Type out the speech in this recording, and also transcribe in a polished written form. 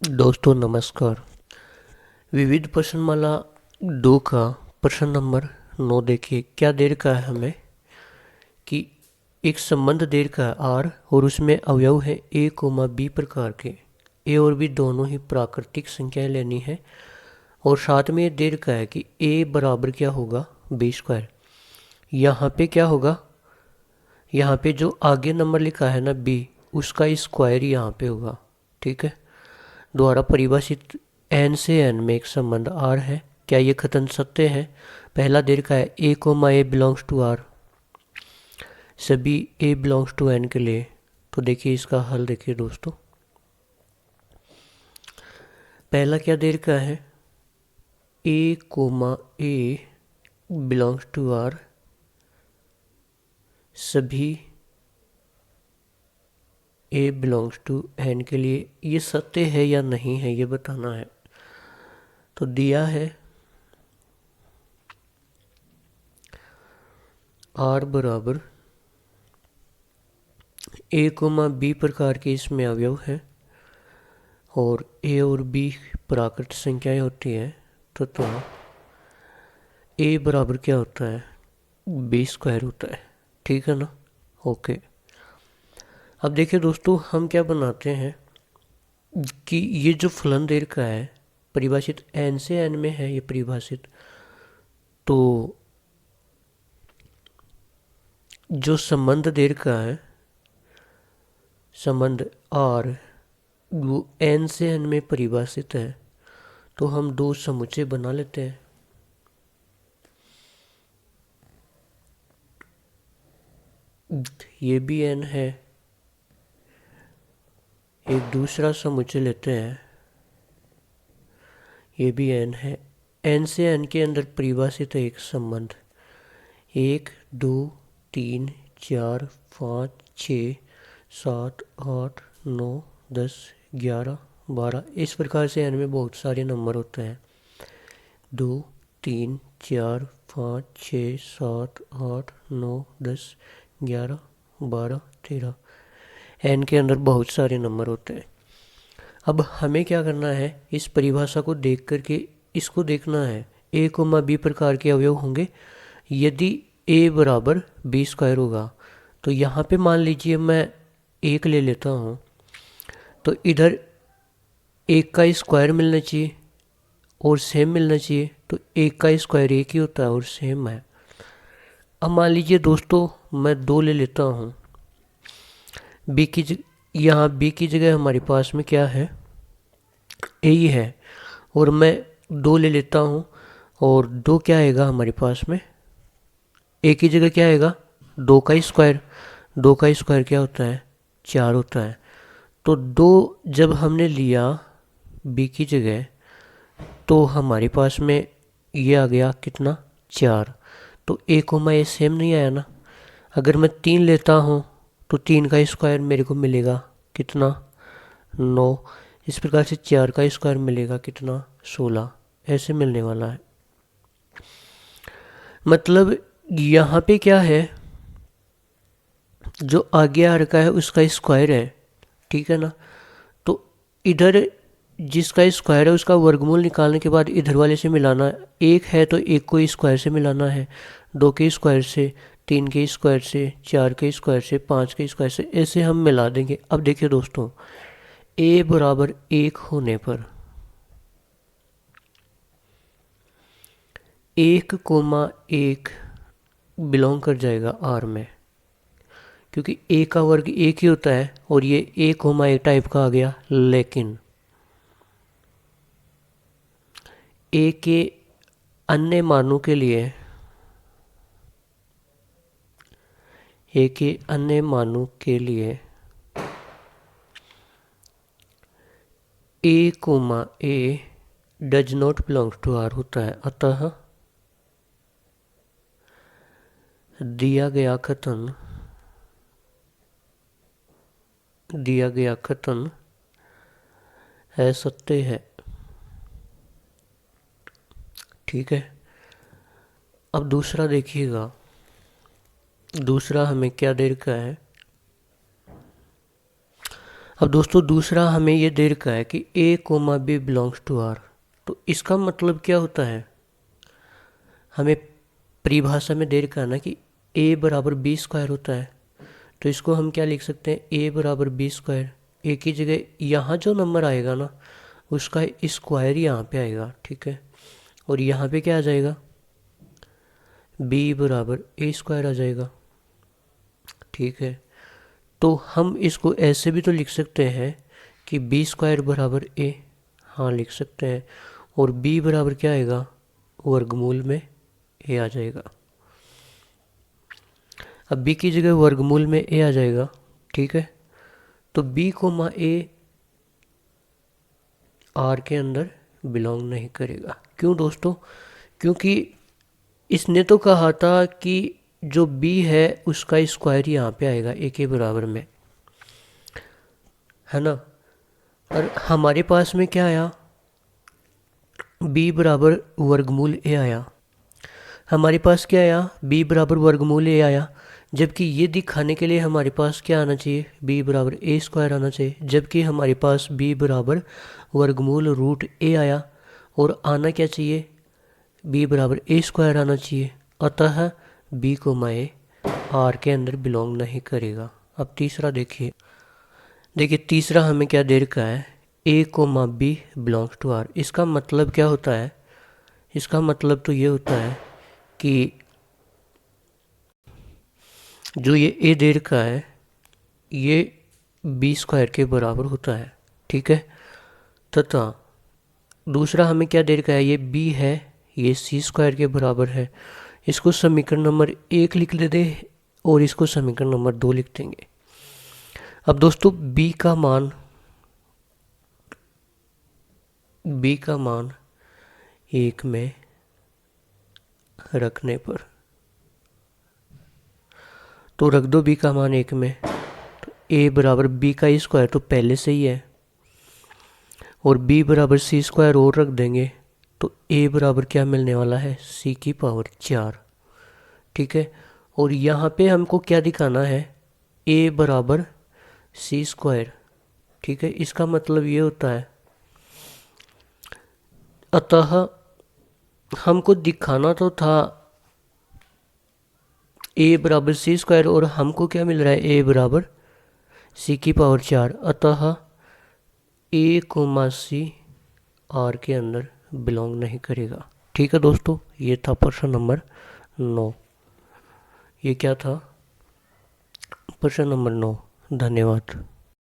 दोस्तों नमस्कार। विविध प्रश्नमाला 2 का प्रश्न नंबर 9 देखिए। क्या दे रखा है हमें कि एक संबंध दे रखा है आर और उसमें अवयव है ए कोमा बी प्रकार के। ए और बी दोनों ही प्राकृतिक संख्याएं लेनी है और साथ में ये दे रखा है कि ए बराबर क्या होगा बी स्क्वायर। यहाँ पे क्या होगा, यहाँ पे जो आगे नंबर लिखा है ना बी, उसका स्क्वायर यहाँ पे होगा। ठीक है, द्वारा परिभाषित एन से एन में एक संबंध आर है। क्या ये कथन सत्य है? पहला दे रखा है a comma a belongs to R, सभी ए बिलोंग्स टू एन के लिए। तो देखिए इसका हल देखिए दोस्तों। पहला क्या दे रखा है, a comma a belongs to R, सभी ए बिलोंग्स टू एन के लिए। ये सत्य है या नहीं है ये बताना है। तो दिया है आर बराबर ए कोमा बी प्रकार के इसमें अवयव है और ए और बी प्राकृत संख्याएं होती हैं। तो ए बराबर क्या होता है, बी स्क्वायर होता है। ठीक है ना, ओके। अब देखिए दोस्तों, हम क्या बनाते हैं कि ये जो फलन दे रखा है परिभाषित एन से एन में है ये परिभाषित, तो जो संबंध दे रखा है संबंध आर वो एन से एन में परिभाषित है। तो हम दो समुच्चय बना लेते हैं। ये भी एन है, एक दूसरा समुच्चय लेते हैं, ये भी एन है। एन से एन के अंदर परिभाषित है एक संबंध 1 2 3 4 5 6 7 8 9 10 11 12। इस प्रकार से एन में बहुत सारे नंबर होते हैं 2 3 4 5 6 7 8 9 10 11 12 13। एन के अंदर बहुत सारे नंबर होते हैं। अब हमें क्या करना है, इस परिभाषा को देख करके इसको देखना है ए कोमा बी प्रकार के अवयव होंगे यदि ए बराबर बी स्क्वायर होगा। तो यहाँ पे मान लीजिए मैं एक ले लेता हूँ, तो इधर एक का स्क्वायर मिलना चाहिए और सेम मिलना चाहिए। तो एक का स्क्वायर एक ही होता है और सेम है। अब मान लीजिए दोस्तों मैं दो ले लेता हूँ, बी की यहाँ बी की जगह हमारे पास में क्या है, ए ही है, और मैं दो ले लेता हूँ और दो क्या आएगा हमारे पास में, ए की जगह क्या आएगा, दो का स्क्वायर। दो का स्क्वायर क्या होता है, चार होता है। तो दो जब हमने लिया बी की जगह तो हमारे पास में ये आ गया कितना, चार। तो ए कोमा ए सेम नहीं आया ना। अगर मैं तीन लेता हूँ तो तीन का स्क्वायर मेरे को मिलेगा कितना, नौ। इस प्रकार से चार का स्क्वायर मिलेगा कितना, 16। ऐसे मिलने वाला है। मतलब यहाँ पे क्या है, जो आगे आ रखा है उसका स्क्वायर है। ठीक है ना। तो इधर जिसका स्क्वायर है उसका वर्गमूल निकालने के बाद इधर वाले से मिलाना है। एक है तो एक को स्क्वायर से मिलाना है, दो के स्क्वायर से, तीन के स्क्वायर से, चार के स्क्वायर से, पाँच के स्क्वायर से, ऐसे हम मिला देंगे। अब देखिए दोस्तों, ए बराबर एक होने पर एक कोमा एक बिलोंग कर जाएगा आर में, क्योंकि ए का वर्ग एक ही होता है और ये ए कोमा ए टाइप का आ गया। लेकिन ए के अन्य मानों के लिए, ए के अन्य मानों के लिए a comma a does not belong to R होता है। अतः दिया गया कथन है सत्य है। ठीक है। अब दूसरा देखिएगा, दूसरा हमें क्या दे रखा है। अब दोस्तों दूसरा हमें ये दे रखा है कि a comma b belongs to R. तो इसका मतलब क्या होता है, हमें परिभाषा में दे रखा है ना कि ए बराबर बी स्क्वायर होता है। तो इसको हम क्या लिख सकते हैं, ए बराबर बी स्क्वायर। ए की जगह यहाँ जो नंबर आएगा ना उसका स्क्वायर यहाँ पे आएगा, ठीक है। और यहाँ पे क्या आ जाएगा, बी बराबर ए स्क्वायर आ जाएगा, ठीक है। तो हम इसको ऐसे भी तो लिख सकते हैं कि बी स्क्वायर बराबर ए, हाँ लिख सकते हैं। और बी बराबर क्या आएगा, वर्गमूल में ए आ जाएगा। अब बी की जगह वर्गमूल में ए आ जाएगा, ठीक है। तो बी कोमा ए आर के अंदर बिलोंग नहीं करेगा। क्यों दोस्तों, क्योंकि इसने तो कहा था कि जो बी है उसका स्क्वायर यहाँ पे आएगा ए के बराबर में, है ना। और हमारे पास में क्या आया, बी बराबर वर्गमूल ए आया। हमारे पास क्या आया, बी बराबर वर्गमूल ए आया। जबकि ये दिखाने के लिए हमारे पास क्या आना चाहिए, बी बराबर ए स्क्वायर आना चाहिए। जबकि हमारे पास बी बराबर वर्गमूल रूट ए आया और आना क्या चाहिए, बी बराबर ए स्क्वायर आना चाहिए। अतः बी को ए आर के अंदर बिलोंग नहीं करेगा। अब तीसरा देखिए, तीसरा हमें क्या दे रखा है, a comma b belongs to R. इसका मतलब क्या होता है, इसका मतलब तो ये होता है कि जो ये ए दे रखा है ये बी स्क्वायर के बराबर होता है, ठीक है। तथा दूसरा हमें क्या दे रखा है, ये बी है, ये सी स्क्वायर के बराबर है। इसको समीकरण नंबर 1 लिख लेते और इसको समीकरण नंबर 2 लिख देंगे। अब दोस्तों b का मान 1 में रखने पर, तो रख दो b का मान 1 में। तो a बराबर b का स्क्वायर तो पहले से ही है और b बराबर c स्क्वायर और रख देंगे तो a बराबर क्या मिलने वाला है, c की पावर 4, ठीक है। और यहाँ पे हमको क्या दिखाना है, a बराबर c स्क्वायर, ठीक है। इसका मतलब ये होता है, अतः हमको दिखाना तो था a बराबर सी स्क्वायर और हमको क्या मिल रहा है, a बराबर c की पावर 4। अतः a कोमा c आर के अंदर बिलोंग नहीं करेगा, ठीक है दोस्तों। ये था प्रश्न नंबर 9। ये क्या था, प्रश्न नंबर 9। धन्यवाद।